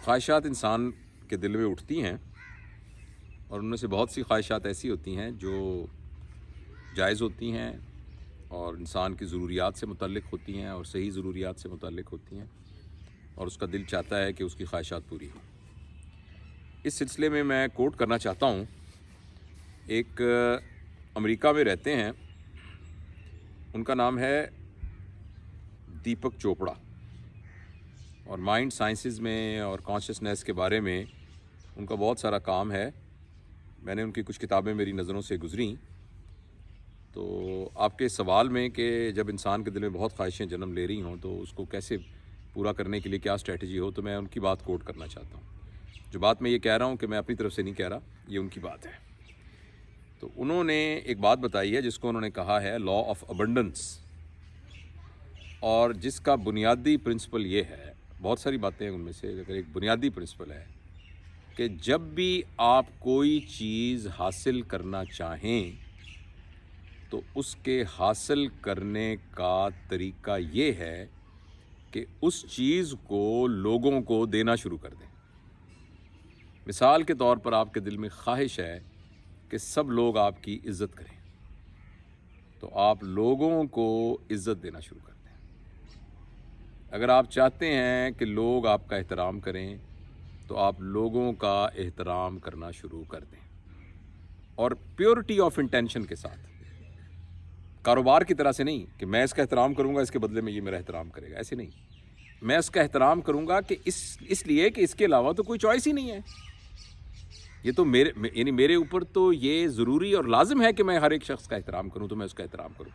خواہشات انسان کے دل میں اٹھتی ہیں اور ان میں سے بہت سی خواہشات ایسی ہوتی ہیں جو جائز ہوتی ہیں اور انسان کی ضروریات سے متعلق ہوتی ہیں اور صحیح ضروریات سے متعلق ہوتی ہیں اور اس کا دل چاہتا ہے کہ اس کی خواہشات پوری ہوں۔ اس سلسلے میں کوٹ کرنا چاہتا ہوں، ایک امریکہ میں رہتے ہیں، ان کا نام ہے دیپک چوپڑا، اور مائنڈ سائنسز میں اور کانشسنس کے بارے میں ان کا بہت سارا کام ہے۔ میں نے ان کی کچھ کتابیں میری نظروں سے گزریں، تو آپ کے سوال میں کہ جب انسان کے دل میں بہت خواہشیں جنم لے رہی ہوں تو اس کو کیسے پورا کرنے کے لیے کیا اسٹریٹجی ہو، تو میں ان کی بات کوٹ کرنا چاہتا ہوں۔ جو بات میں یہ کہہ رہا ہوں کہ میں اپنی طرف سے نہیں کہہ رہا، یہ ان کی بات ہے۔ تو انہوں نے ایک بات بتائی ہے جس کو انہوں نے کہا ہے لا آف ابنڈنس، اور جس کا بنیادی پرنسپل یہ ہے، بہت ساری باتیں ہیں ان میں سے، اگر ایک بنیادی پرنسپل ہے کہ جب بھی آپ کوئی چیز حاصل کرنا چاہیں تو اس کے حاصل کرنے کا طریقہ یہ ہے کہ اس چیز کو لوگوں کو دینا شروع کر دیں۔ مثال کے طور پر آپ کے دل میں خواہش ہے کہ سب لوگ آپ کی عزت کریں، تو آپ لوگوں کو عزت دینا شروع کر دیں۔ اگر آپ چاہتے ہیں کہ لوگ آپ کا احترام کریں تو آپ لوگوں کا احترام کرنا شروع کر دیں، اور پیورٹی آف انٹینشن کے ساتھ، کاروبار کی طرح سے نہیں کہ میں اس کا احترام کروں گا اس کے بدلے میں یہ میرا احترام کرے گا، ایسے نہیں۔ میں اس کا احترام کروں گا کہ اس لیے کہ اس کے علاوہ تو کوئی چوائس ہی نہیں ہے، یہ تو میرے اوپر تو یہ ضروری اور لازم ہے کہ میں ہر ایک شخص کا احترام کروں، تو میں اس کا احترام کروں۔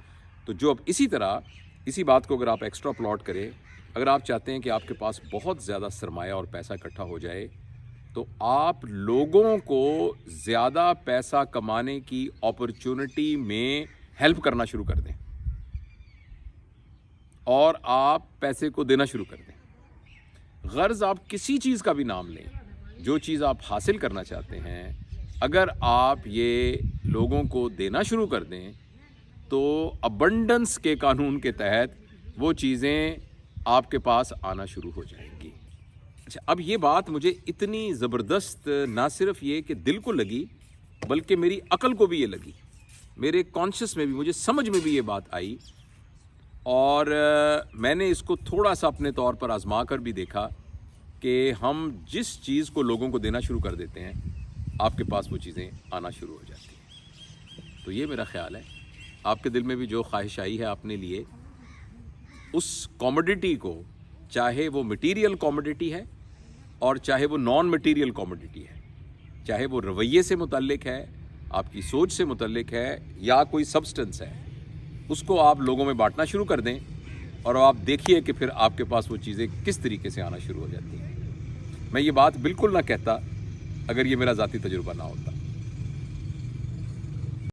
تو جو اب اسی طرح اسی بات کو اگر آپ ایکسٹرا پلاٹ کریں، اگر آپ چاہتے ہیں کہ آپ کے پاس بہت زیادہ سرمایہ اور پیسہ اکٹھا ہو جائے تو آپ لوگوں کو زیادہ پیسہ کمانے کی اپرچونٹی میں ہیلپ کرنا شروع کر دیں، اور آپ پیسے کو دینا شروع کر دیں۔ غرض آپ کسی چیز کا بھی نام لیں، جو چیز آپ حاصل کرنا چاہتے ہیں، اگر آپ یہ لوگوں کو دینا شروع کر دیں تو ابنڈنس کے قانون کے تحت وہ چیزیں آپ کے پاس آنا شروع ہو جائیں گی۔ اچھا، اب یہ بات مجھے اتنی زبردست نہ صرف یہ کہ دل کو لگی بلکہ میری عقل کو بھی یہ لگی، میرے کانشس میں بھی، مجھے سمجھ میں بھی یہ بات آئی، اور میں نے اس کو تھوڑا سا اپنے طور پر آزما کر بھی دیکھا کہ ہم جس چیز کو لوگوں کو دینا شروع کر دیتے ہیں آپ کے پاس وہ چیزیں آنا شروع ہو جاتی ہیں۔ تو یہ میرا خیال ہے، آپ کے دل میں بھی جو خواہش آئی ہے آپ نے لیے، اس کوموڈٹی کو، چاہے وہ مٹیریل کوموڈٹی ہے اور چاہے وہ نان مٹیریل کوموڈٹی ہے، چاہے وہ رویے سے متعلق ہے، آپ کی سوچ سے متعلق ہے، یا کوئی سبسٹنس ہے، اس کو آپ لوگوں میں بانٹنا شروع کر دیں، اور آپ دیکھیے کہ پھر آپ کے پاس وہ چیزیں کس طریقے سے آنا شروع ہو جاتی ہیں۔ میں یہ بات بالکل نہ کہتا اگر یہ میرا ذاتی تجربہ نہ ہوتا۔